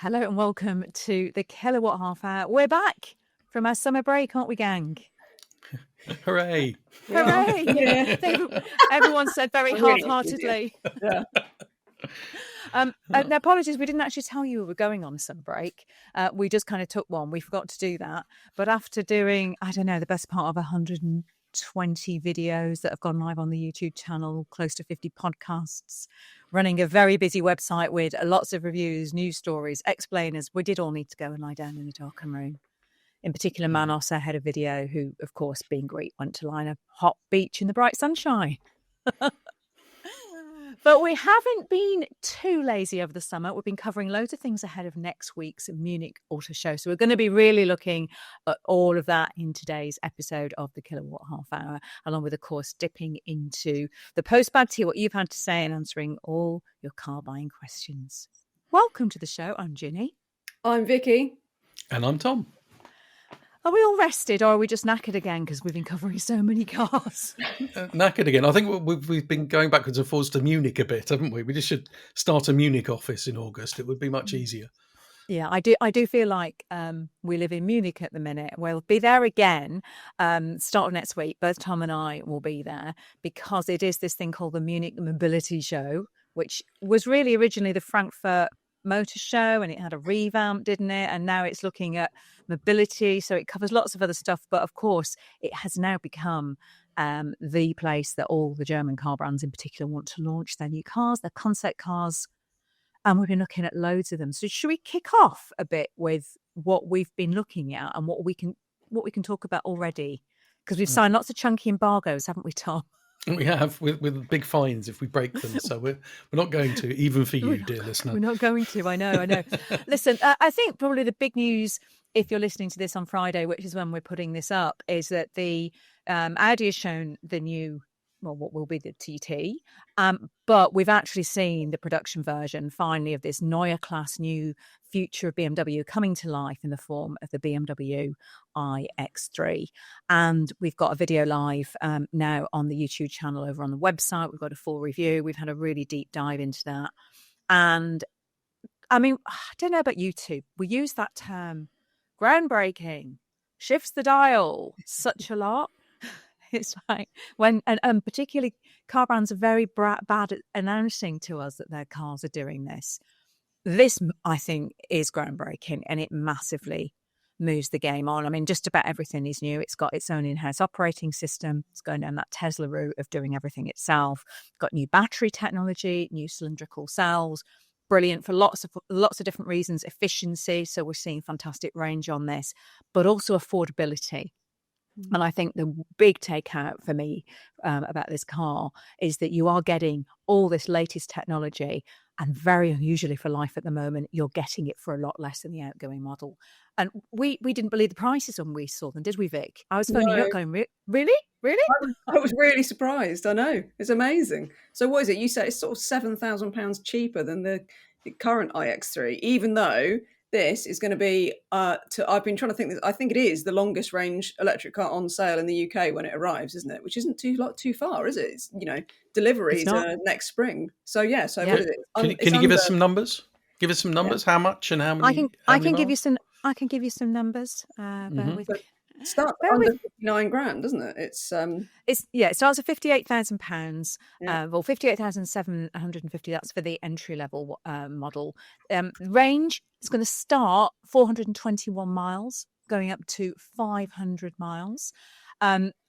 Hello and welcome to the Kilowatt Half Hour. We're back from our summer break, aren't we, gang? Hooray! Hooray! Yeah. Everyone said very half-heartedly. Yeah. And apologies, we didn't actually tell you we were going on summer break. We just kind of took one. We forgot to do that. But after doing, I don't know, the best part of 120 videos that have gone live on the YouTube channel, close to 50 podcasts, running a very busy website with lots of reviews, news stories, explainers, we did all need to go and lie down in a darkened room. In particular, Manos, our head of video, who, of course, being Greek, went to lie on a hot beach in the bright sunshine. But we haven't been too lazy over the summer. We've been covering loads of things ahead of next week's Munich Auto Show. So we're going to be really looking at all of that in today's episode of the Kilowatt Half Hour, along with, of course, dipping into the post-bag tea, what you've had to say, and answering all your car buying questions. Welcome to the show. I'm Ginny. I'm Vicky. And I'm Tom. Are we all rested, or are we just knackered again because we've been covering so many cars? Knackered again. I think we've been going backwards and forwards to Munich a bit, haven't we? We just should start a Munich office in August. It would be much easier. Yeah, I do feel like we live in Munich at the minute. We'll be there again start of next week. Both Tom and I will be there because it is this thing called the Munich Mobility Show, which was really originally the Frankfurt Motor Show, and it had a revamp, didn't it? And now it's looking at mobility, so it covers lots of other stuff. But of course, it has now become the place that all the German car brands in particular want to launch their new cars, their concept cars. And we've been looking at loads of them. So should we kick off a bit with what we've been looking at and what we can talk about already? Because we've signed lots of chunky embargoes, haven't we, Tom? We have, with big fines if we break them. So we're not going to, even for you, dear listener. We're not going to, I know. Listen, I think probably the big news, if you're listening to this on Friday, which is when we're putting this up, is that the Audi has shown the new, well, what will be the TT, but we've actually seen the production version, finally, of this Neue Class new future of BMW coming to life in the form of the BMW iX3. And we've got a video live now on the YouTube channel over on the website. We've got a full review. We've had a really deep dive into that. And I mean, I don't know about you two. We use that term, groundbreaking, shifts the dial, such a lot. It's like when, and particularly car brands are very bad at announcing to us that their cars are doing this. This, I think, is groundbreaking, and it massively moves the game on. I mean, just about everything is new. It's got its own in-house operating system. It's going down that Tesla route of doing everything itself. It's got new battery technology, new cylindrical cells. Brilliant for lots of different reasons. Efficiency, so we're seeing fantastic range on this, but also affordability. And I think the big takeout for me about this car is that you are getting all this latest technology, and very unusually for life at the moment, you're getting it for a lot less than the outgoing model. And we didn't believe the prices when we saw them, did we, Vic? I was phoning you up going, really? I was really surprised. I know. It's amazing. So what is it? You said it's sort of £7,000 cheaper than the current iX3, even though this is going to be, I've been trying to think, I think it is the longest range electric car on sale in the UK when it arrives, isn't it? Which isn't too far, is it? It's, deliveries next spring. So, yeah. So yeah. What is it? Can you give us some numbers? Give us some numbers. Yeah. How much and how many? I can give you some numbers. Bear with me. It starts under 59 grand, doesn't it? It starts at £58,000. Well, 58,750. That's for the entry level model. Range is going to start 421 miles, going up to 500 miles.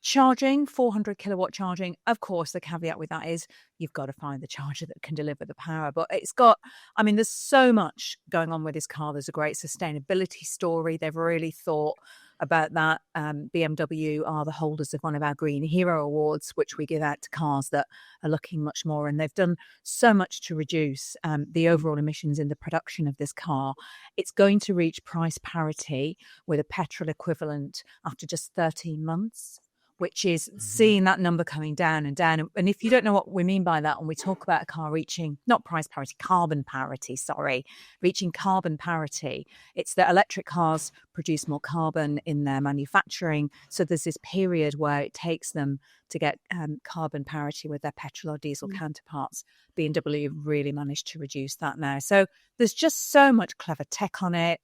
Charging, 400 kilowatt charging. Of course, the caveat with that is you've got to find the charger that can deliver the power. But it's got, there's so much going on with this car. There's a great sustainability story. They've really thought about that. BMW are the holders of one of our Green Hero Awards, which we give out to cars that are looking much more. And they've done so much to reduce the overall emissions in the production of this car. It's going to reach price parity with a petrol equivalent after just 13 months. which is seeing that number coming down and down. And if you don't know what we mean by that, when we talk about a car reaching, not price parity, carbon parity, reaching carbon parity, it's that electric cars produce more carbon in their manufacturing. So there's this period where it takes them to get carbon parity with their petrol or diesel counterparts. BMW have really managed to reduce that now. So there's just so much clever tech on it.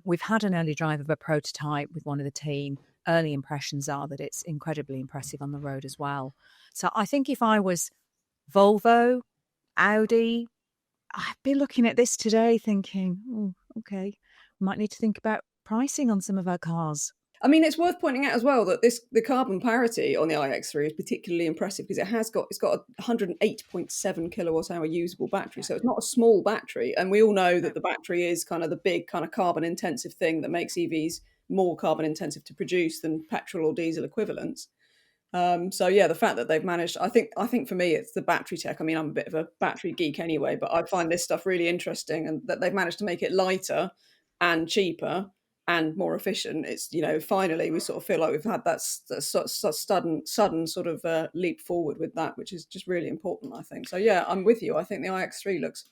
We've had an early drive of a prototype with one of the team. Early impressions are that it's incredibly impressive on the road as well. So I think if I was Volvo, Audi, I'd be looking at this today thinking, oh, okay, we might need to think about pricing on some of our cars. I mean, it's worth pointing out as well that the carbon parity on the iX3 is particularly impressive because it's got a 108.7 kilowatt hour usable battery. So it's not a small battery. And we all know that the battery is kind of the big kind of carbon intensive thing that makes EVs more carbon intensive to produce than petrol or diesel equivalents. So yeah, the fact that they've managed, I think for me, it's the battery tech. I mean, I'm a bit of a battery geek anyway, but I find this stuff really interesting, and that they've managed to make it lighter and cheaper and more efficient. It's, finally we sort of feel like we've had that sudden sort of leap forward with that, which is just really important, I think. So yeah, I'm with you. I think the iX3 looks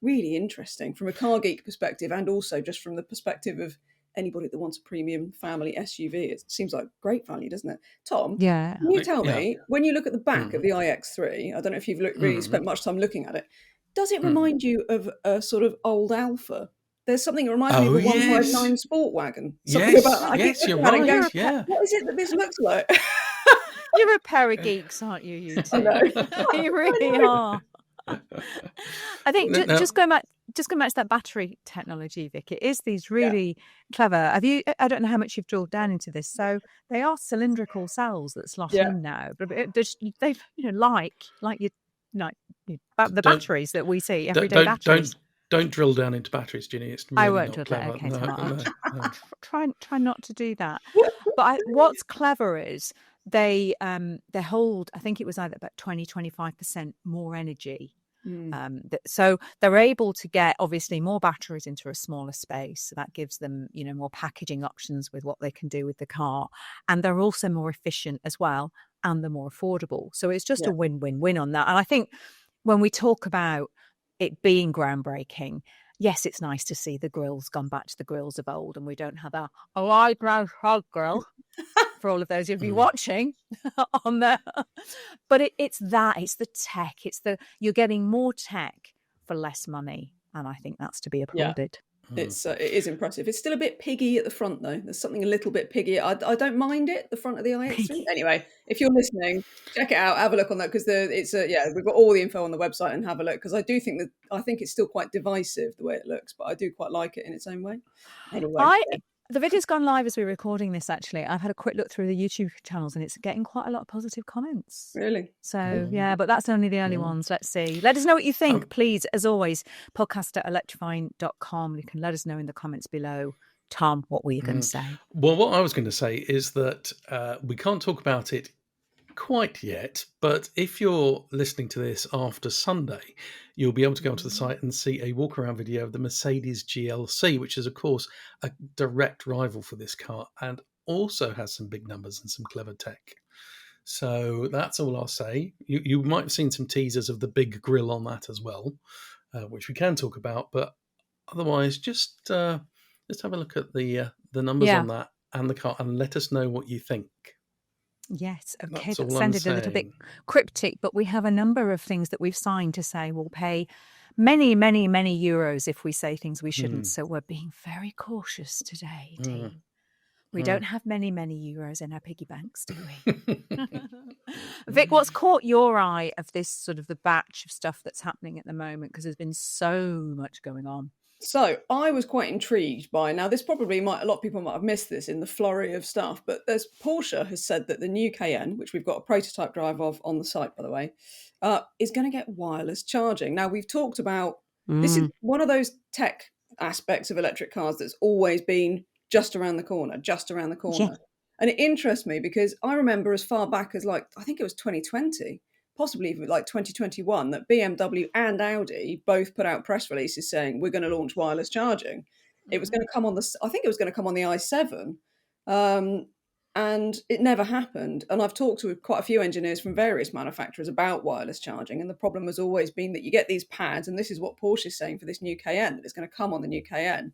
really interesting from a car geek perspective, and also just from the perspective of anybody that wants a premium family SUV. It seems like great value, doesn't it? Tom, Yeah. can you tell me, when you look at the back of the iX3, I don't know if you've really spent much time looking at it, does it remind you of a sort of old Alfa? There's something that reminds me of a 159 Sport Wagon. Something about that. Yes, you're right. Yeah. What is it that this looks like? You're a pair of geeks, aren't you, you two? I know. You really are. I think just going back to that battery technology, Vic, it is these really clever. I don't know how much you've drilled down into this. So they are cylindrical cells that slot in now, but they've the batteries that we see, everyday batteries. Don't drill down into batteries, Ginny. It's really I won't drill down. Okay, no. Try not to do that. But what's clever is they hold, I think it was either about 20-25% more energy. So they're able to get obviously more batteries into a smaller space. So that gives them, more packaging options with what they can do with the car. And they're also more efficient as well, and they're more affordable. So it's just a win-win-win on that. And I think when we talk about it being groundbreaking, yes, it's nice to see the grills gone back to the grills of old, and we don't have a wide hog grill for all of those of you watching on there. But it's the tech. You're getting more tech for less money, and I think that's to be applauded. It is impressive. It's still a bit piggy at the front, though. There's something a little bit piggy. I don't mind it, the front of the iX3. Anyway, if you're listening, check it out. Have a look on that, because we've got all the info on the website, and have a look, because I think it's still quite divisive the way it looks, but I do quite like it in its own way. Anyway, the video's gone live as we're recording this, actually. I've had a quick look through the YouTube channels, and it's getting quite a lot of positive comments. Really? So, yeah, but that's only the early ones. Let's see. Let us know what you think, please. As always, podcast@electrifying.com. You can let us know in the comments below. Tom, what were you going to say? Well, what I was going to say is that we can't talk about it quite yet, but if you're listening to this after Sunday, you'll be able to go onto the site and see a walk around video of the Mercedes GLC, which is of course a direct rival for this car, and also has some big numbers and some clever tech. So that's all I'll say. You might have seen some teasers of the big grille on that as well, which we can talk about, but otherwise just have a look at the numbers on that and the car, and let us know what you think. Yes, okay, That's that all sounded I'm a little bit saying. cryptic, but we have a number of things that we've signed to say we'll pay many, many, many euros if we say things we shouldn't. So we're being very cautious today, team. We don't have many, many euros in our piggy banks, do we? Vic, what's caught your eye of this sort of the batch of stuff that's happening at the moment? Because there's been so much going on. So I was quite intrigued by, now this probably a lot of people might have missed this in the flurry of stuff, but Porsche has said that the new Cayenne, which we've got a prototype drive of on the site, by the way, is going to get wireless charging. Now we've talked about, this is one of those tech aspects of electric cars that's always been just around the corner. Yeah. And it interests me because I remember as far back as I think it was 2020, possibly even 2021, that BMW and Audi both put out press releases saying we're going to launch wireless charging. It was going to come on I think it was going to come on the i7. And it never happened. And I've talked to quite a few engineers from various manufacturers about wireless charging. And the problem has always been that you get these pads, and this is what Porsche is saying for this new Cayenne, that it's going to come on the new Cayenne.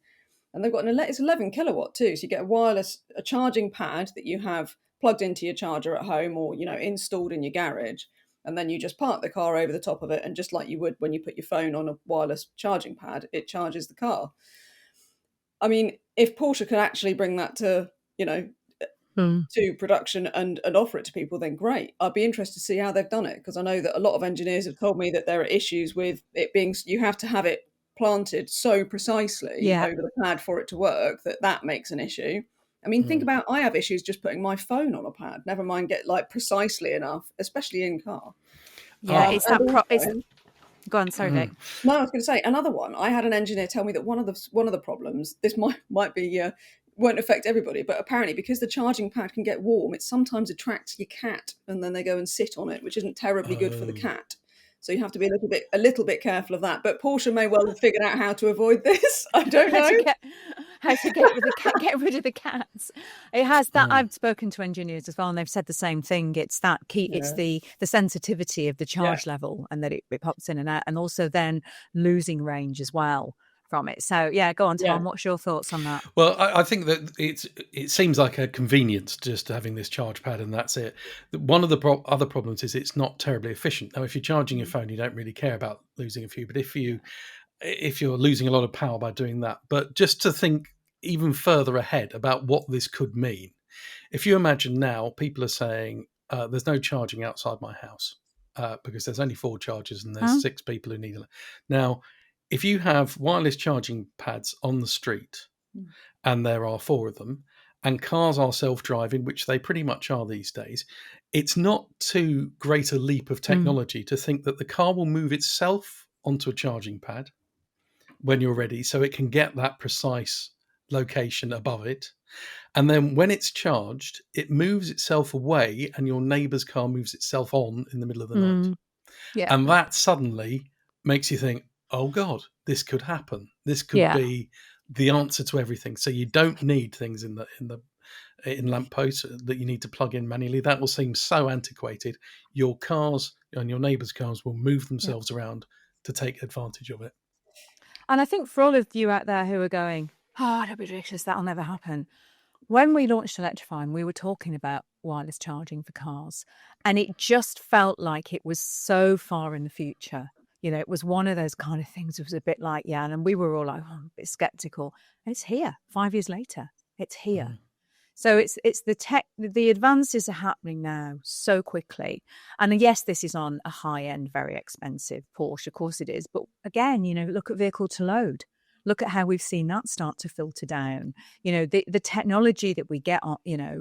And they've got it's 11 kilowatt too. So you get a charging pad that you have plugged into your charger at home or, installed in your garage. And then you just park the car over the top of it. And just like you would when you put your phone on a wireless charging pad, it charges the car. I mean, if Porsche could actually bring that to, to production and offer it to people, then great. I'd be interested to see how they've done it, because I know that a lot of engineers have told me that there are issues with it being, you have to have it planted so precisely over the pad for it to work, that makes an issue. I mean, think about, I have issues just putting my phone on a pad, never mind get precisely enough, especially in car. It's that go on, sorry, Vic. No, I was going to say another one. I had an engineer tell me that one of the problems, this might be won't affect everybody, but apparently because the charging pad can get warm, it sometimes attracts your cat, and then they go and sit on it, which isn't terribly good for the cat. So you have to be a little bit careful of that. But Porsche may well have figured out how to avoid this. I don't know. How to get rid of the cats. It has that. I've spoken to engineers as well, and they've said the same thing. It's that key. Yeah. It's the sensitivity of the charge level, and that it pops in and out, and also then losing range as well from it. So go on, Tom. What's your thoughts on that? Well, I think that it seems like a convenience just having this charge pad and that's it. One of the other problems is it's not terribly efficient. Now, if you're charging your phone, you don't really care about losing a few, but if you're losing a lot of power by doing that. But just to think even further ahead about what this could mean, if you imagine now, people are saying there's no charging outside my house because there's only 4 chargers and there's 6 people who need it. Now, if you have wireless charging pads on the street, and there are 4 of them, and cars are self-driving, which they pretty much are these days, it's not too great a leap of technology to think that the car will move itself onto a charging pad when you're ready, so it can get that precise location above it. And then when it's charged, it moves itself away, and your neighbour's car moves itself on in the middle of the night. Yeah. And that suddenly makes you think, oh God, this could happen. This could be the answer to everything. So you don't need things in lampposts that you need to plug in manually. That will seem so antiquated. Your cars and your neighbours' cars will move themselves around to take advantage of it. And I think for all of you out there who are going, that'd be ridiculous, that'll never happen. When we launched Electrifying, we were talking about wireless charging for cars, and it just felt like it was so far in the future. It was one of those kind of things. It was a bit like, and we were all like, a bit skeptical. And it's here 5 years later. It's here. So it's the tech, the advances are happening now so quickly. And yes, this is on a high-end, very expensive Porsche. Of course it is. But again, look at vehicle to load. Look at how we've seen that start to filter down. The technology that we get on,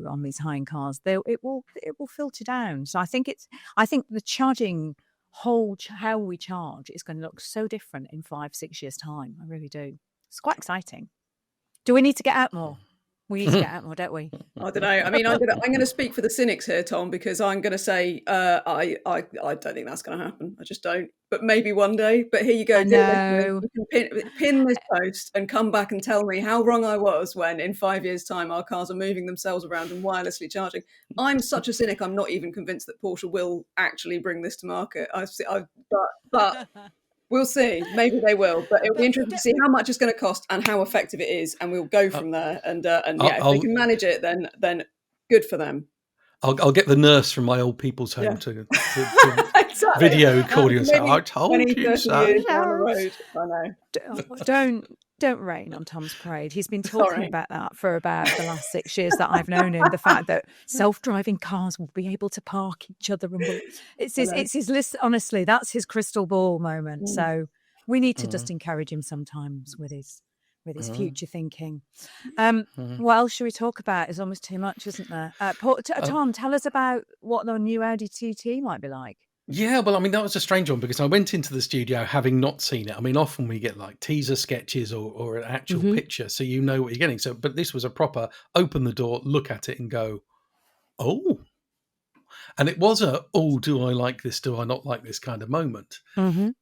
on these high-end cars, it will filter down. So I think the charging how we charge is going to look so different in 5-6 years' time. I really do. It's quite exciting. Do we need to get out more? We need to get out more, don't we? I don't know. I mean, I'm going to speak for the cynics here, Tom, because I'm going to say I don't think that's going to happen. I just don't. But maybe one day. But here you go. No. You can pin this post and come back and tell me how wrong I was when in 5 years' time our cars are moving themselves around and wirelessly charging. I'm such a cynic. I'm not even convinced that Porsche will actually bring this to market. But we'll see. Maybe they will, but it'll be interesting to see how much it's going to cost and how effective it is, and we'll go from there. And if they can manage it, then good for them. I'll get the nurse from my old people's home to exactly. Video call you and say, I told you so. I know. Don't rain on Tom's parade. He's been talking about that for about the last 6 years that I've known him. The fact that self-driving cars will be able to park each other. And it's his list. Honestly, that's his crystal ball moment. So we need to just encourage him sometimes with his future thinking. What else should we talk about? It's almost too much, isn't there? Tom, tell us about what the new Audi TT might be like. Yeah, well, I mean, that was a strange one because I went into the studio having not seen it. I mean, often we get like teaser sketches or an actual picture, so you know what you're getting. So, but this was a proper open the door, look at it and go, oh. And it was do I like this, do I not like this kind of moment?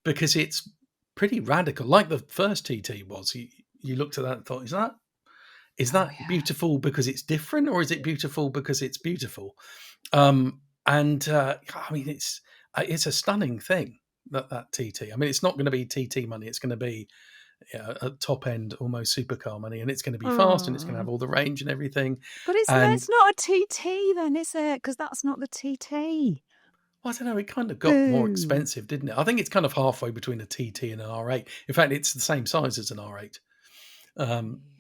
Because it's pretty radical. Like the first TT was, you looked at that and thought, is Is Oh, that yeah. beautiful because it's different, or is it beautiful because it's beautiful? I mean, it's a stunning thing, that TT. I mean, it's not going to be TT money. It's going to be a top end, almost supercar money, and it's going to be fast, and it's going to have all the range and everything. But it's And not a TT then, is it? Because that's not the TT. I don't know, it kind of got more Boo. expensive, didn't it? I think it's kind of halfway between a TT and an R8. In fact, it's the same size as an R8.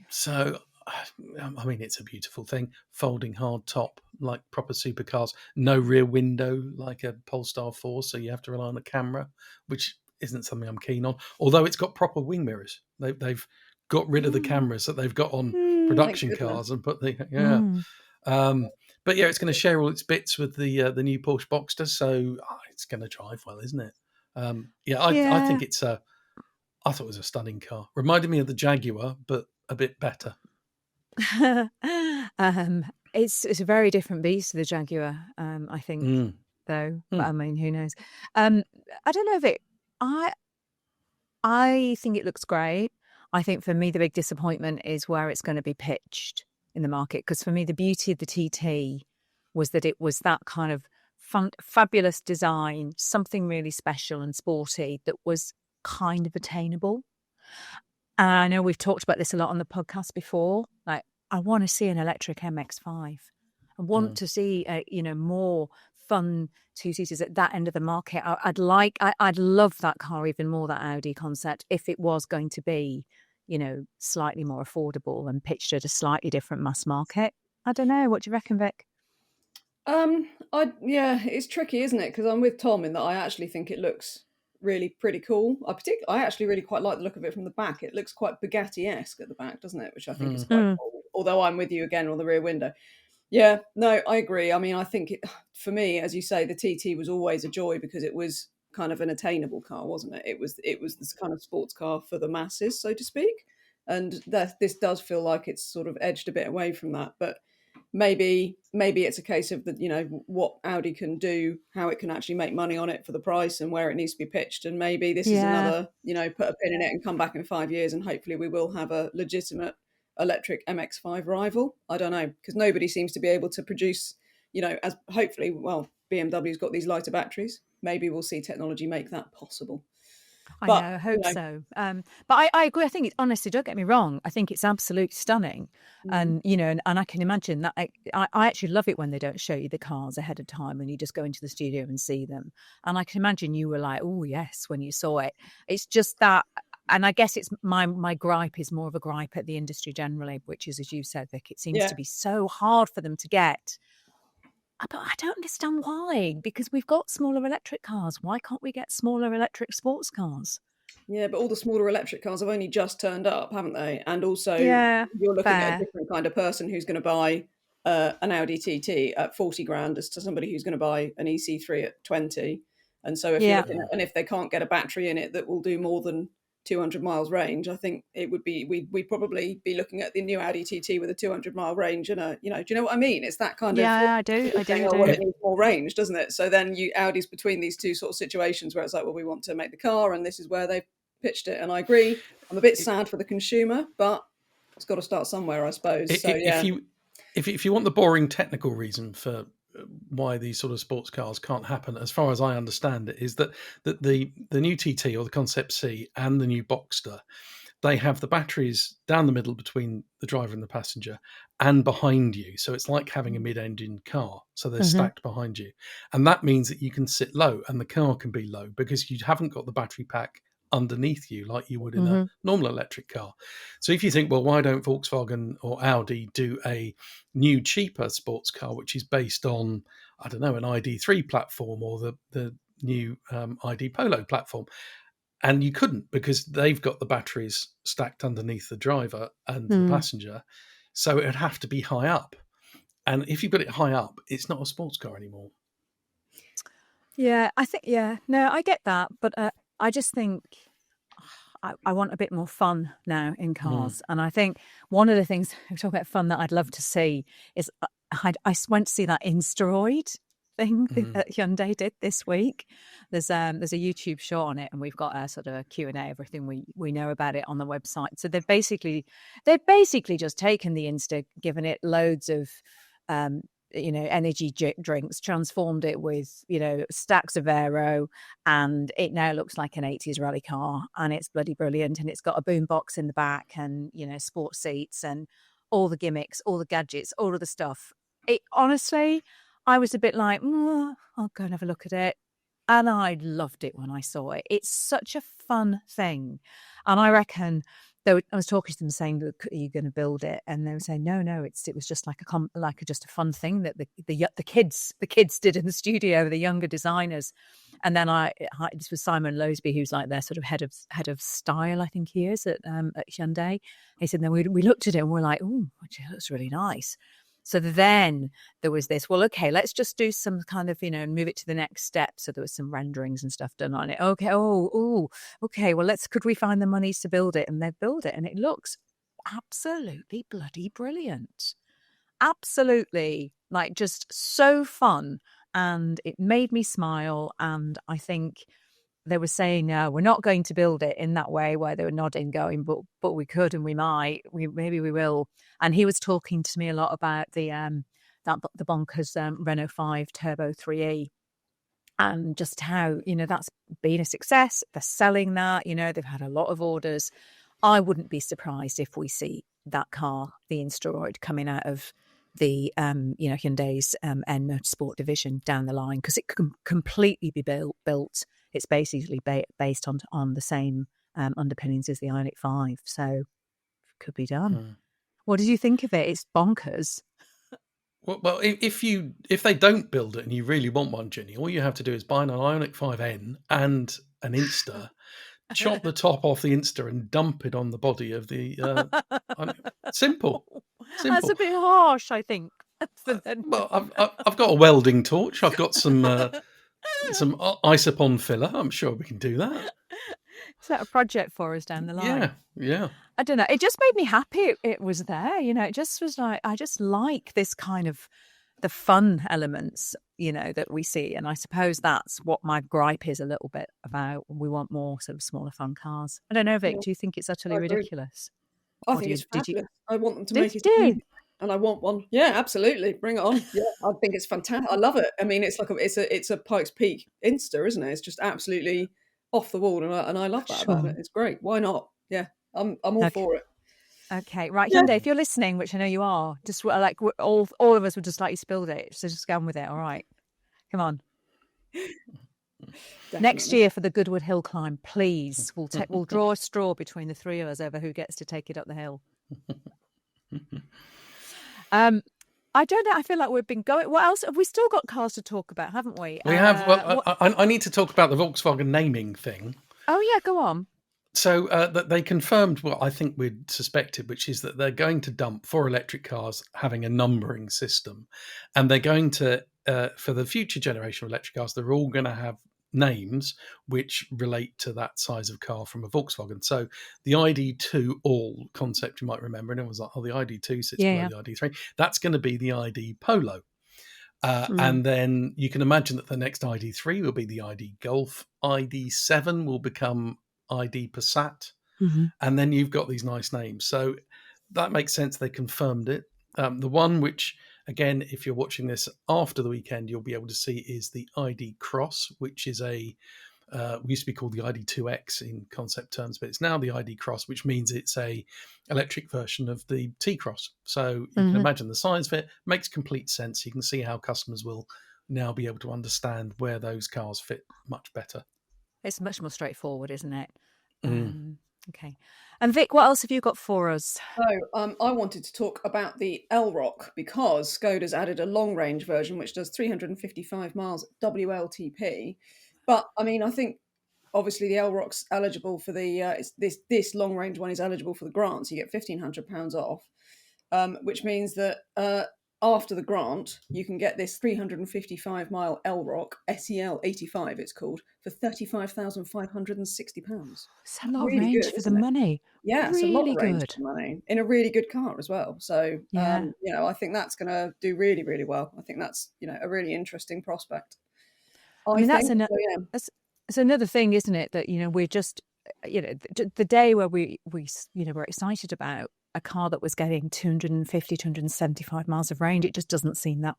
So, I mean, it's a beautiful thing. Folding hard top, like proper supercars. No rear window, like a Polestar 4, so you have to rely on a camera, which isn't something I'm keen on. Although it's got proper wing mirrors. They've got rid of the cameras that they've got on production Thank goodness. cars and put the Mm. but yeah, it's going to share all its bits with the new Porsche Boxster, so it's going to drive well, isn't it? I think I thought it was a stunning car. Reminded me of the Jaguar, but a bit better. It's a very different beast to the Jaguar, I think, though. But I mean, who knows? I don't know if it. I think it looks great. I think for me the big disappointment is where it's going to be pitched in the market, because for me the beauty of the TT was that it was that kind of fabulous design, something really special and sporty that was kind of attainable. And I know we've talked about this a lot on the podcast before. Like, I want to see an electric MX-5. I want to see, more fun two-seaters at that end of the market. I'd love that car even more, that Audi concept, if it was going to be, slightly more affordable and pitched at a slightly different mass market. I don't know. What do you reckon, Vic? It's tricky, isn't it? Because I'm with Tom in that I actually think it looks really pretty cool. I actually really quite like the look of it from the back. It looks quite Bugatti-esque at the back, doesn't it? Which I think is quite cool. Although I'm with you again on the rear window. Yeah, no, I agree. I mean, I think for me, as you say, the TT was always a joy because it was kind of an attainable car, wasn't it? It was this kind of sports car for the masses, so to speak. And this does feel like it's sort of edged a bit away from that, but maybe it's a case of what Audi can do, how it can actually make money on it for the price and where it needs to be pitched. And maybe this is another, put a pin in it and come back in 5 years and hopefully we will have a legitimate electric MX-5 rival. I don't know, because nobody seems to be able to produce, as hopefully, BMW's got these lighter batteries. Maybe we'll see technology make that possible. I hope so. But I agree. I think honestly, don't get me wrong. I think it's absolutely stunning. And, and I can imagine that I actually love it when they don't show you the cars ahead of time and you just go into the studio and see them. And I can imagine you were like, oh, yes, when you saw it. It's just that. And I guess it's my gripe is more of a gripe at the industry generally, which is, as you said, Vic, it seems to be so hard for them to get. But I don't understand why, because we've got smaller electric cars. Why can't we get smaller electric sports cars? Yeah, but all the smaller electric cars have only just turned up, haven't they? And also, you're looking at a different kind of person who's going to buy an Audi TT at 40 grand as to somebody who's going to buy an EC3 at 20. And so if you're looking at, and if they can't get a battery in it that will do more than 200 miles range, I think it would be we'd probably be looking at the new Audi TT with a 200 mile range and do you know what I mean? It's that kind of I do. Well, it needs more range, doesn't it? So then Audi's between these two sort of situations where it's like, well, we want to make the car, and this is where they've pitched it. And I agree. I'm a bit sad for the consumer, but it's got to start somewhere, I suppose. If you want the boring technical reason for why these sort of sports cars can't happen, as far as I understand it, is that the new TT or the Concept C and the new Boxster, they have the batteries down the middle between the driver and the passenger and behind you. So it's like having a mid-engine car. So they're stacked behind you. And that means that you can sit low and the car can be low because you haven't got the battery pack underneath you like you would in a normal electric car. So if you think, well, why don't Volkswagen or Audi do a new cheaper sports car which is based on, I don't know, an ID3 platform or the new ID Polo platform? And you couldn't, because they've got the batteries stacked underneath the driver and the passenger, so it'd have to be high up. And if you put it high up, it's not a sports car anymore. Yeah, I think, no, I get that, but I just think I want a bit more fun now in cars. And I think one of the things, we talk about fun, that I'd love to see is I went to see that INSTERoid thing Mm. that Hyundai did this week. There's a YouTube show on it, and we've got a sort of a Q&A, everything we know about it on the website. So they've basically just taken the Insta, given it loads of energy drinks, transformed it with stacks of aero, and it now looks like an 80s rally car, and it's bloody brilliant, and it's got a boombox in the back, and sports seats, and all the gimmicks, all the gadgets, all of the stuff. It honestly, I was a bit like, I'll go and have a look at it. And I loved it when I saw it. It's such a fun thing. And I reckon, though, I was talking to them saying, "Look, are you going to build it?" And they were saying, "No, it was just like just a fun thing that the kids did in the studio, the younger designers." And then this was Simon Loseby, who's like their sort of head of style, I think he is at Hyundai. He said, then we looked at it and we're like, "Oh, it looks really nice." So then there was this, well, okay, let's just do some kind of, move it to the next step. So there was some renderings and stuff done on it. Okay. Okay. Well, could we find the monies to build it? And they build it, and it looks absolutely bloody brilliant. Absolutely, like, just so fun. And it made me smile. And I think they were saying, no, we're not going to build it in that way, where they were nodding, going, but we could, and we might, maybe we will. And he was talking to me a lot about the bonkers Renault 5 Turbo 3E, and just how that's been a success. They're selling that. They've had a lot of orders. I wouldn't be surprised if we see that car, the INSTERoid, coming out of the Hyundai's N Motorsport division down the line, because it can completely be built. It's basically based on the same underpinnings as the Ioniq 5, so it could be done. What did you think of it? It's bonkers. Well, if they don't build it and you really want one, Ginny, all you have to do is buy an Ioniq 5N and an Insta, chop the top off the Insta and dump it on the body of the simple. That's a bit harsh, I think. Well, I've got a welding torch. I've got some isopon filler. I'm sure we can do that. Is that a project for us down the line? Yeah. I don't know. It just made me happy it was there. It just was like, I just like this kind of the fun elements, that we see. And I suppose that's what my gripe is a little bit about. We want more sort of smaller fun cars. I don't know, Vic, do you think it's utterly ridiculous? I think it's fabulous. I want them to make it. And I want one. Yeah, absolutely. Bring it on. Yeah, I think it's fantastic. I love it. I mean, it's like it's a Pikes Peak Insta, isn't it? It's just absolutely off the wall, and I love that about it. It's great. Why not? Yeah, I'm all for it. Okay, right, Hyundai, if you're listening, which I know you are, just like all of us would just like you to build it. So just get on with it. All right, come on. Definitely. Next year for the Goodwood Hill climb, please. We'll draw a straw between the three of us over who gets to take it up the hill. I don't know. I feel like we've been going. What else? Have we still got cars to talk about, haven't we? We have. Well, I need to talk about the Volkswagen naming thing. Oh, yeah, go on. So that they confirmed what I think we'd suspected, which is that they're going to dump for electric cars having a numbering system. And they're going to, for the future generation of electric cars, they're all going to have names which relate to that size of car from a Volkswagen. So the ID2 All concept, you might remember, and it was like, the ID2 sits below the ID3. That's going to be the ID Polo. And then you can imagine that the next ID3 will be the ID Golf. ID7 will become ID Passat. And then you've got these nice names. So that makes sense. They confirmed it. The one which, again, if you're watching this after the weekend, you'll be able to see is the ID Cross, which is we used to be called the ID2X in concept terms, but it's now the ID Cross, which means it's a electric version of the T-Cross. So you can imagine the size of it. Makes complete sense. You can see how customers will now be able to understand where those cars fit much better. It's much more straightforward, isn't it? Okay. And Vic, what else have you got for us? So I wanted to talk about the L-Rock, because Skoda's added a long-range version which does 355 miles WLTP. But I mean, I think obviously the L-Rock's eligible for the this long-range one is eligible for the grant, so you get £1,500 off, which means that after the grant, you can get this 355-mile LROC SEL 85, it's called, for £35,560. It's a lot of Really range good, for the isn't it? money. Yeah, it's a lot Really of range good. for money in a really good car as well. So, Yeah. I think that's going to do really, really well. I think that's, a really interesting prospect. I mean, So, yeah. that's another thing, isn't it? That, we're just, the day where we we're excited about a car that was getting 250, 275 miles of range. It just doesn't seem that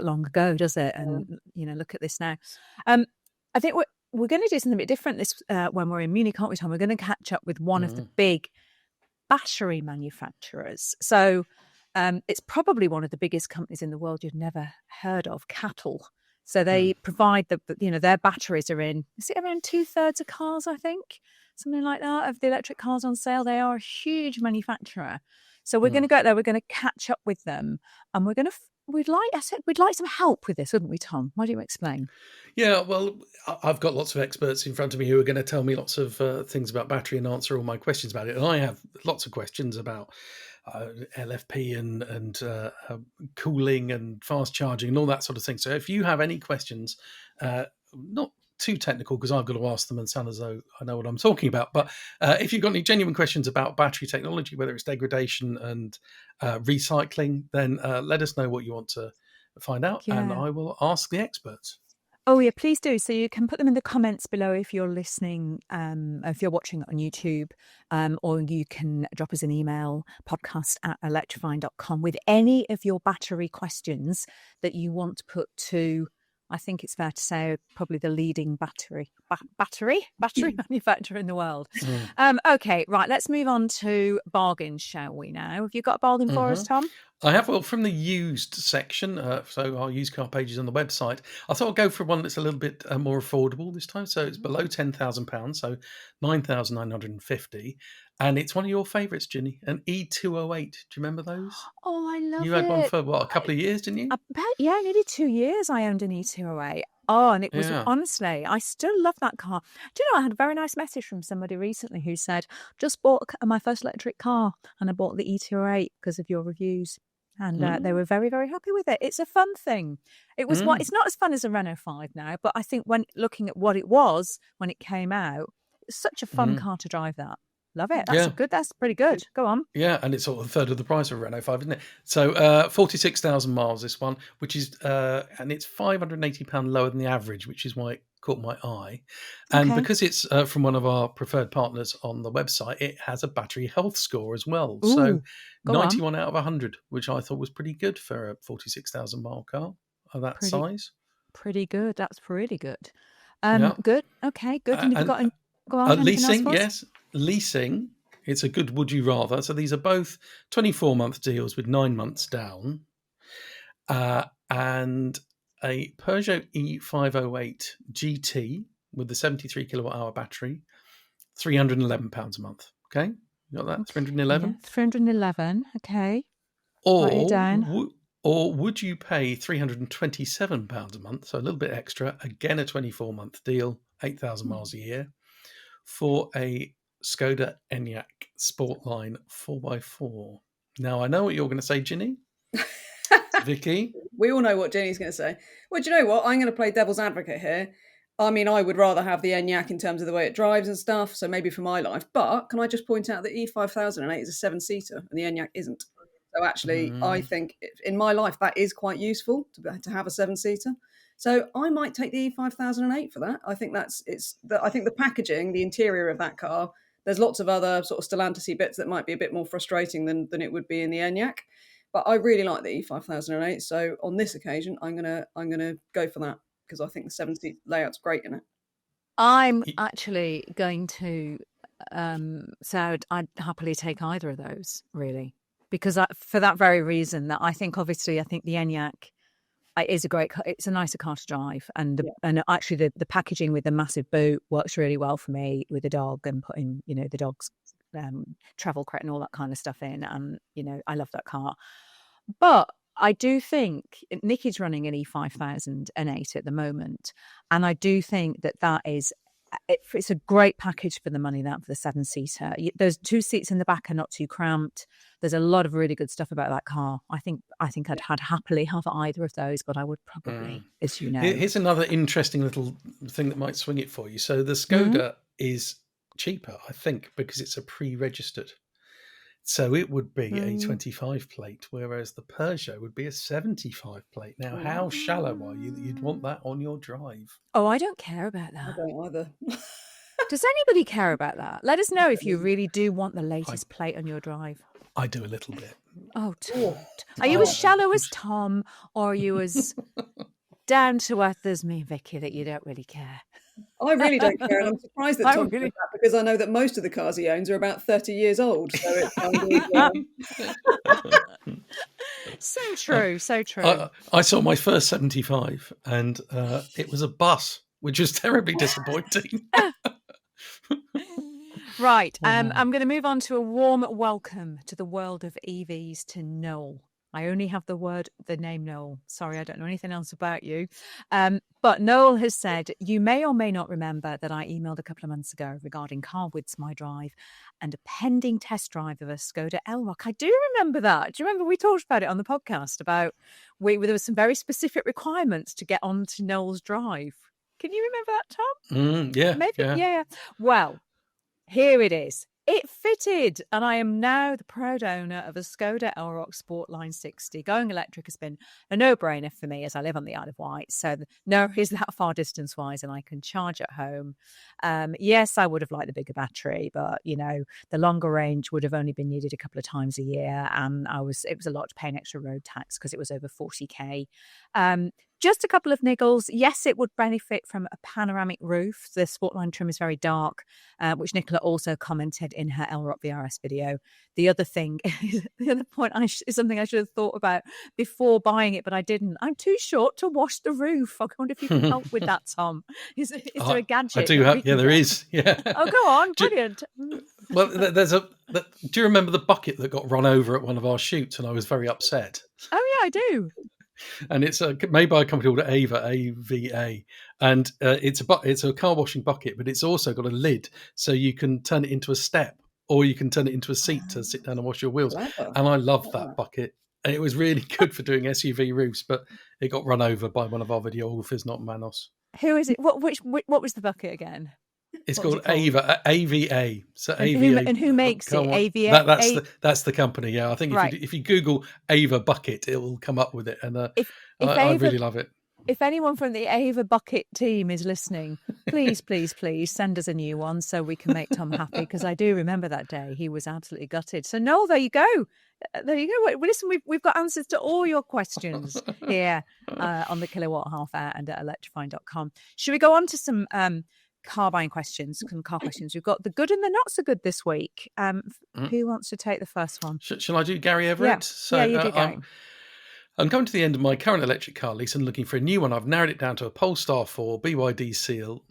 long ago, does it? And, look at this now. I think we're going to do something a bit different when we're in Munich, aren't we, Tom? We're going to catch up with one of the big battery manufacturers. So it's probably one of the biggest companies in the world you've never heard of, CATL. So they provide their batteries are in, is it around 2/3 of cars, I think, something like that, of the electric cars on sale. They are a huge manufacturer. So we're going to go there. We're going to catch up with them, and we'd like some help with this, wouldn't we, Tom? Why don't you explain? Yeah, well, I've got lots of experts in front of me who are going to tell me lots of things about battery and answer all my questions about it. And I have lots of questions about LFP and cooling and fast charging and all that sort of thing. So if you have any questions, not too technical because I've got to ask them and sound as though I know what I'm talking about. But if you've got any genuine questions about battery technology, whether it's degradation and recycling, then let us know what you want to find out, and I will ask the experts. Oh, yeah, please do. So you can put them in the comments below if you're listening, if you're watching it on YouTube, or you can drop us an email, podcast@electrifying.com, with any of your battery questions that you want to put to, I think it's fair to say, probably the leading battery manufacturer in the world. Okay, right, let's move on to bargains, shall we now? Have you got a bargain for us, Tom? I have, well, from the used section, so our used car pages on the website, I thought I'd go for one that's a little bit more affordable this time. So it's below £10,000, so 9,950. And it's one of your favourites, Ginny, an E208. Do you remember those? Oh, I love it. You had one for, a couple of years, didn't you? Nearly 2 years I owned an E208. Oh, and it was, honestly, I still love that car. Do you know, I had a very nice message from somebody recently who said, just bought my first electric car and I bought the E208 because of your reviews. And they were very, very happy with it. It's a fun thing. It was it's not as fun as a Renault 5 now, but I think when looking at what it was when it came out, it's such a fun car to drive that. Love it. That's pretty good. Go on. Yeah, and it's sort of a third of the price of a Renault 5, isn't it? So 46,000 miles, this one, which is, and it's £580 lower than the average, which is why it caught my eye. And because it's from one of our preferred partners on the website, it has a battery health score as well. Ooh, so 91 out of 100, which I thought was pretty good for a 46,000 mile car of that size. Pretty good. That's really good. Good. Okay, good. And have you got go on? Leasing, yes. Leasing, it's a good would you rather. So these are both 24-month deals with 9 months down. And a Peugeot E508 GT with the 73 kilowatt hour battery, £311 a month. Okay, you got that? 311? Yeah, 311. Okay. Or would you pay £327 a month, so a little bit extra, again a 24-month deal, 8,000 miles a year, for a Skoda Enyaq Sportline 4x4? Now, I know what you're going to say, Ginny. Vicky? We all know what Ginny's going to say. Well, do you know what? I'm going to play devil's advocate here. I mean, I would rather have the Enyaq in terms of the way it drives and stuff, so maybe for my life. But can I just point out that E5008 is a 7-seater and the Enyaq isn't? So actually, I think in my life that is quite useful to have a 7-seater. So I might take the E5008 for that. I think I think the packaging, the interior of that car, there's lots of other sort of Stellantis-y bits that might be a bit more frustrating than it would be in the Enyaq. But I really like the E5008. So on this occasion, I'm gonna go for that because I think the 7-seat layout's great in it. I'm actually going to say I'd happily take either of those, really, because for that very reason, that I think the Enyaq is it's a nicer car to drive, and actually the packaging with the massive boot works really well for me with the dog, and putting the dog's travel crate and all that kind of stuff in, and I love that car. But I do think Nicky's running an E5008 at the moment, and I do think that is it's a great package for the money, that, for the 7-seater. Those 2 seats in the back are not too cramped. There's a lot of really good stuff about that car. I think I'd happily have either of those, but I would probably, as you know. Here's another interesting little thing that might swing it for you. So the Skoda is cheaper, I think, because it's a pre-registered. So it would be a 25 plate, whereas the Peugeot would be a 75 plate. Now, how shallow are you that you'd want that on your drive? Oh, I don't care about that. I don't either. Does anybody care about that? Let us know if you really do want the latest plate on your drive. I do a little bit. Oh, are you as shallow as Tom, or are you as down to earth as me, Vicky, that you don't really care? I really don't care, and I'm surprised that Tom said that, because I know that most of the cars he owns are about 30 years old. So so true, so true. I saw my first 75, and it was a bus, which was terribly disappointing. Right, I'm going to move on to a warm welcome to the world of EVs to Null. I only have the name Null. Sorry, I don't know anything else about you. But Null has said, you may or may not remember that I emailed a couple of months ago regarding car widths my drive and a pending test drive of a Skoda Elrock. I do remember that. Do you remember we talked about it on the podcast about there were some very specific requirements to get onto Null's drive? Can you remember that, Tom? Yeah. Maybe. Yeah. Well, here it is. It fitted, and I am now the proud owner of a Skoda Elrock Sportline 60. Going electric has been a no-brainer for me, as I live on the Isle of Wight, so no is that far distance-wise, and I can charge at home. Yes, I would have liked the bigger battery, but the longer range would have only been needed a couple of times a year, and it was a lot to pay an extra road tax because it was over 40k. Just a couple of niggles. Yes, it would benefit from a panoramic roof. The Sportline trim is very dark, which Nicola also commented in her Elrock VRS video. The other thing, the other point is something I should have thought about before buying it, but I didn't. I'm too short to wash the roof. I wonder if you can help with that, Tom. Is there a gadget? I do have. Yeah, there is. Yeah. Oh, go on. Brilliant. Well, do you remember the bucket that got run over at one of our shoots, and I was very upset? Oh, yeah, I do. And it's made by a company called AVA, and it's a car washing bucket, but it's also got a lid, so you can turn it into a step, or you can turn it into a seat to sit down and wash your wheels. Clever. And I love that bucket. And it was really good for doing SUV roofs, but it got run over by one of our videographers, not Manos. Who is it? What was the bucket again? It's called AVA. So AVA. And who makes it? AVA. That's the company. Yeah, I think if you Google Ava bucket, it will come up with it, and I really love it. If anyone from the Ava bucket team is listening, please send us a new one so we can make Tom happy, because I do remember that day. He was absolutely gutted. So Noel, there you go. Well, listen, we've got answers to all your questions here on the Kilowatt Half Hour and at electrifying.com. Should we go on to some car buying questions, some car questions? We've got the good and the not so good this week. Who wants to take the first one? Shall I do Gary Everett? Yeah, you do Gary. I'm coming to the end of my current electric car lease and looking for a new one. I've narrowed it down to a Polestar 4, BYD Seal,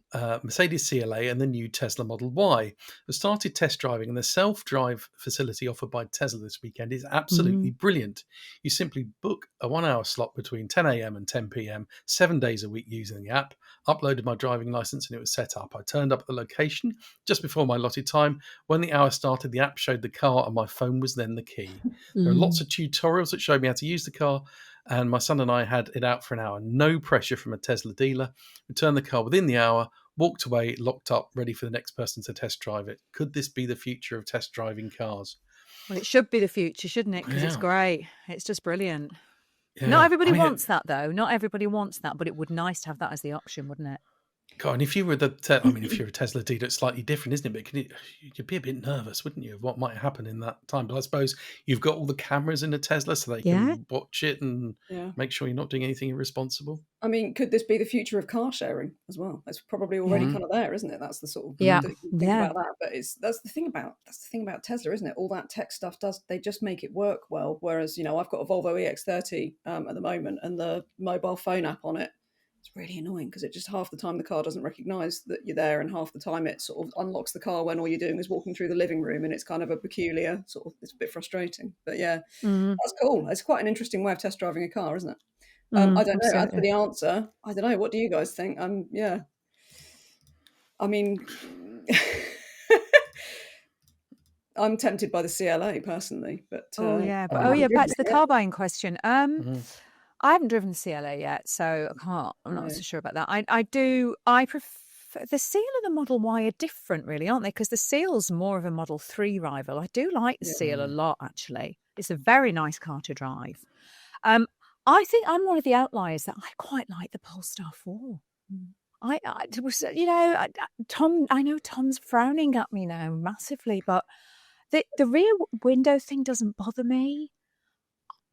Mercedes CLA, and the new Tesla Model Y. I started test driving, and the self-drive facility offered by Tesla this weekend is absolutely brilliant. You simply book a 1 hour slot between 10 a.m. and 10 p.m, 7 days a week using the app, uploaded my driving license, and it was set up. I turned up at the location just before my allotted time. When the hour started, the app showed the car, and my phone was then the key. There are lots of tutorials that showed me how to use the car, and my son and I had it out for an hour. No pressure from a Tesla dealer. Returned the car within the hour, walked away, locked up, ready for the next person to test drive it. Could this be the future of test driving cars? Well, it should be the future, shouldn't it? Because it's great. It's just brilliant. Yeah. Not everybody wants that, though. Not everybody wants that, but it would nice to have that as the option, wouldn't it? God, and if you were if you're a Tesla dealer, it's slightly different, isn't it? But you'd be a bit nervous, wouldn't you, of what might happen in that time? But I suppose you've got all the cameras in a Tesla, so they can watch it and make sure you're not doing anything irresponsible. I mean, could this be the future of car sharing as well? It's probably already kind of there, isn't it? That's the sort of think about that. But that's the thing about Tesla, isn't it? All that tech stuff they just make it work well. Whereas, I've got a Volvo EX30 at the moment, and the mobile phone app on it, it's really annoying because it just half the time the car doesn't recognise that you're there, and half the time it sort of unlocks the car when all you're doing is walking through the living room, and it's kind of a peculiar it's a bit frustrating. But that's cool. It's quite an interesting way of test driving a car, isn't it? I don't know. As for the answer, I don't know. What do you guys think? I mean, I'm tempted by the CLA personally, but yeah, but I haven't back driven to it the yet. car buying question. Mhm. I haven't driven the CLA yet, so I can't. I'm not No. so sure about that. I do. I prefer the Seal and the Model Y are different, really, aren't they? Because the Seal's more of a Model 3 rival. I do like the Yeah. Seal a lot, actually. It's a very nice car to drive. I think I'm one of the outliers that I quite like the Polestar 4. I was, Tom. I know Tom's frowning at me now massively, but the rear window thing doesn't bother me.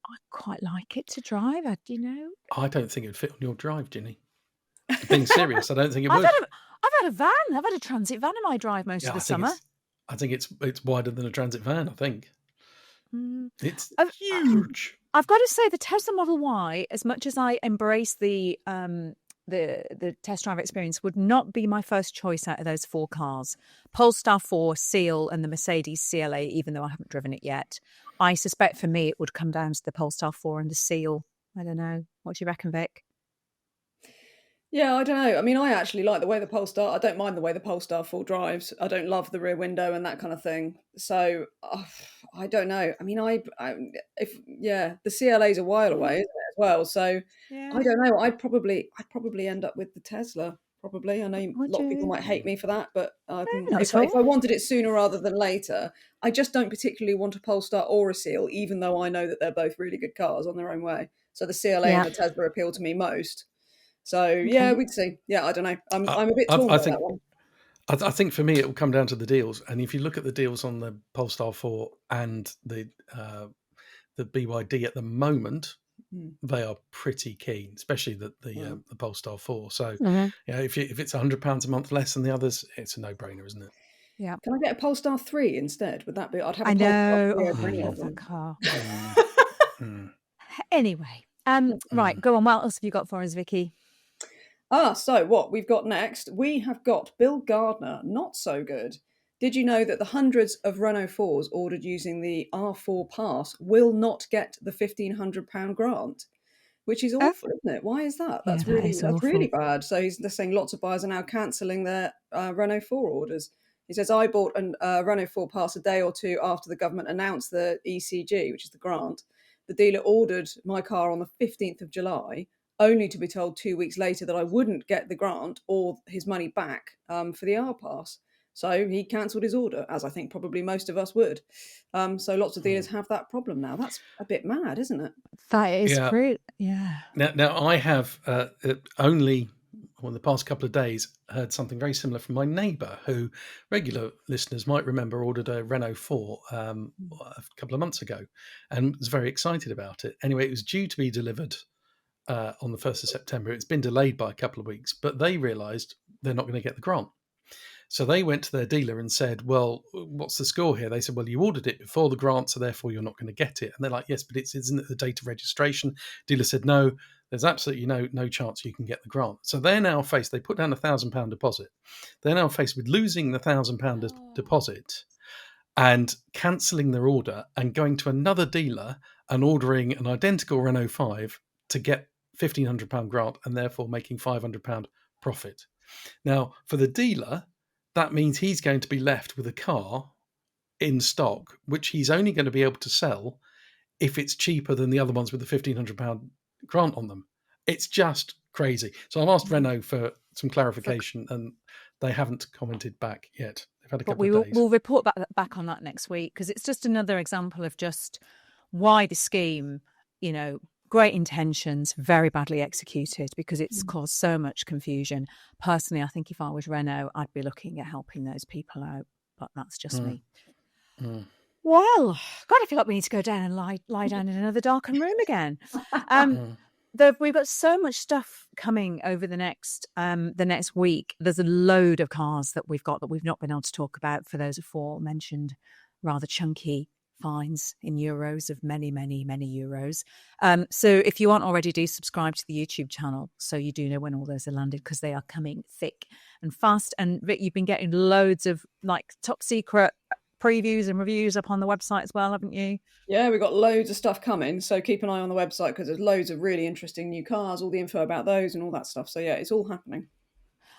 I quite like it to drive. I don't think it'd fit on your drive, Ginny. Being serious, I don't think it I've would. had a van. I've had a transit van in my drive most of the summer. I think it's wider than a transit van. I think it's huge. I've got to say, the Tesla Model Y, as much as I embrace the test drive experience, would not be my first choice out of those 4 cars. Polestar 4, Seal, and the Mercedes CLA, even though I haven't driven it yet. I suspect for me it would come down to the Polestar 4 and the Seal. I don't know. What do you reckon, Vic? Yeah, I don't know. I mean, I actually like the way the Polestar. I don't mind the way the Polestar 4 drives. I don't love the rear window and that kind of thing. So I don't know. I mean, the CLA is a while away, isn't it, as well? So I don't know. I'd probably end up with the Tesla. Probably. I know a lot of people might hate me for that, but if I wanted it sooner rather than later, I just don't particularly want a Polestar or a Seal, even though I know that they're both really good cars on their own way. So the CLA and the Tesla appeal to me most. So yeah, we'd see. Yeah, I don't know. I'm a bit torn by that one. I think for me it will come down to the deals, and if you look at the deals on the Polestar 4 and the BYD at the moment, they are pretty keen, especially the Polestar 4. So if it's £100 a month less than the others, it's a no-brainer, isn't it? Yeah. Can I get a Polestar 3 instead? Would that be? I'd have a I Polestar 3 know. over any I of love that them. car. Anyway, right, go on. What else have you got for us, Vicky? So what we've got next? We have got Bill Gardner. Not so good. Did you know that the hundreds of Renault 4s ordered using the R4 pass will not get the £1,500 grant? Which is awful, isn't it? Why is that? That's really bad. So they're saying lots of buyers are now cancelling their Renault 4 orders. He says, I bought a Renault 4 pass a day or two after the government announced the ECG, which is the grant. The dealer ordered my car on the 15th of July, only to be told 2 weeks later that I wouldn't get the grant or his money back for the R pass. So he cancelled his order, as I think probably most of us would. So lots of dealers have that problem now. That's a bit mad, isn't it? That is great. Yeah. Now I have only in the past couple of days heard something very similar from my neighbour, who regular listeners might remember ordered a Renault 4 a couple of months ago and was very excited about it. Anyway, it was due to be delivered on the 1st of September. It's been delayed by a couple of weeks, but they realised they're not going to get the grant. So they went to their dealer and said, well, what's the score here? They said, well, you ordered it before the grant, so therefore you're not going to get it. And they're like, yes, but isn't it the date of registration? Dealer said, no, there's absolutely no chance you can get the grant. So they're now faced, they put down £1,000 deposit. They're now faced with losing the £1,000 deposit and cancelling their order and going to another dealer and ordering an identical Renault 5 to get £1,500 grant and therefore making £500 profit. Now, for the dealer, that means he's going to be left with a car in stock, which he's only going to be able to sell if it's cheaper than the other ones with the £1,500 grant on them. It's just crazy. So I've asked Renault for some clarification, and they haven't commented back yet. They've had a couple of days. We'll report back on that next week, because it's just another example of just why the scheme, great intentions, very badly executed, because it's caused so much confusion. Personally, I think if I was Renault, I'd be looking at helping those people out, but that's just me. Well, God, I feel like we need to go down and lie down in another darkened room again. We've got so much stuff coming over the next week. There's a load of cars that we've got that we've not been able to talk about for those aforementioned rather chunky fines in euros of many, many, many euros. So if you aren't already, do subscribe to the YouTube channel so you do know when all those are landed, because they are coming thick and fast. And Vic, you've been getting loads of top secret previews and reviews up on the website as well, haven't you? Yeah, we've got loads of stuff coming, so keep an eye on the website, because there's loads of really interesting new cars, all the info about those and all that stuff. So yeah, it's all happening.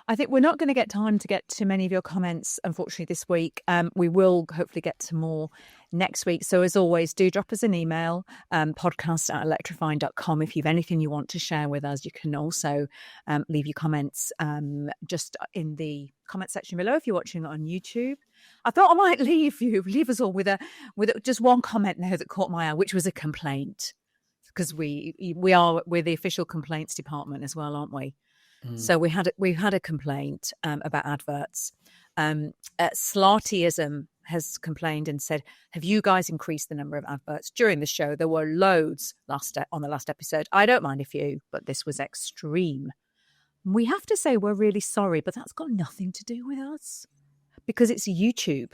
I think we're not going to get time to get to many of your comments, unfortunately, this week. We will hopefully get to more next week. So as always, do drop us an email, podcast@electrifying.com. If you've anything you want to share with us, you can also leave your comments just in the comment section below if you're watching it on YouTube. I thought I might leave us all with just one comment now that caught my eye, which was a complaint, because we're the official complaints department as well, aren't we? So we've had a complaint about adverts. Slartyism has complained and said, have you guys increased the number of adverts during the show? There were loads on the last episode. I don't mind a few, but this was extreme. We have to say we're really sorry, but that's got nothing to do with us, because it's YouTube.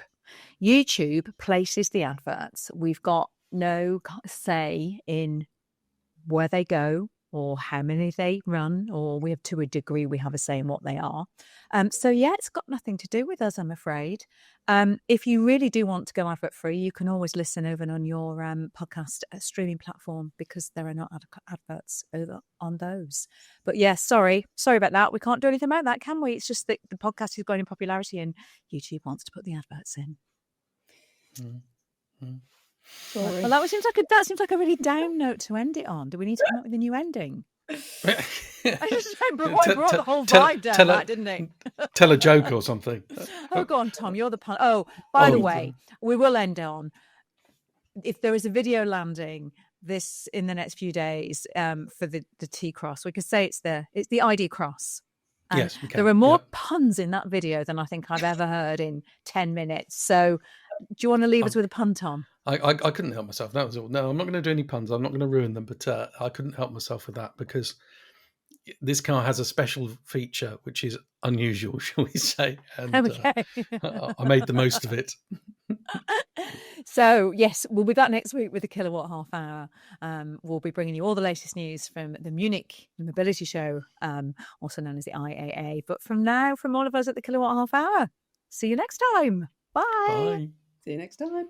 YouTube places the adverts. We've got no say in where they go or how many they run, or we have, to a degree, we have a say in what they are. So yeah, it's got nothing to do with us, I'm afraid. If you really do want to go advert free, you can always listen over on your podcast streaming platform, because there are not adverts over on those. But yeah, sorry about that. We can't do anything about that, can we? It's just that the podcast is growing in popularity and YouTube wants to put the adverts in. Sorry. Well, that seems like a really down note to end it on. Do we need to come up with a new ending? I just brought the whole vibe down, didn't it? Tell a joke or something. Oh, go on, Tom. You're the pun. Oh, by the way, we will end on, if there is a video landing this in the next few days for the T Cross, we could say it's the ID Cross. Yes, we can. There are more puns in that video than I think I've ever heard in 10 minutes. So do you want to leave us with a pun, Tom? I couldn't help myself. That was all. No, I'm not going to do any puns. I'm not going to ruin them, but I couldn't help myself with that, because this car has a special feature which is unusual, shall we say? And Okay. I made the most of it. So yes, we'll be back next week with the Kilowatt Half Hour. We'll be bringing you all the latest news from the Munich Mobility Show, also known as the IAA. But from all of us at the Kilowatt Half Hour, see you next time. Bye. Bye. See you next time.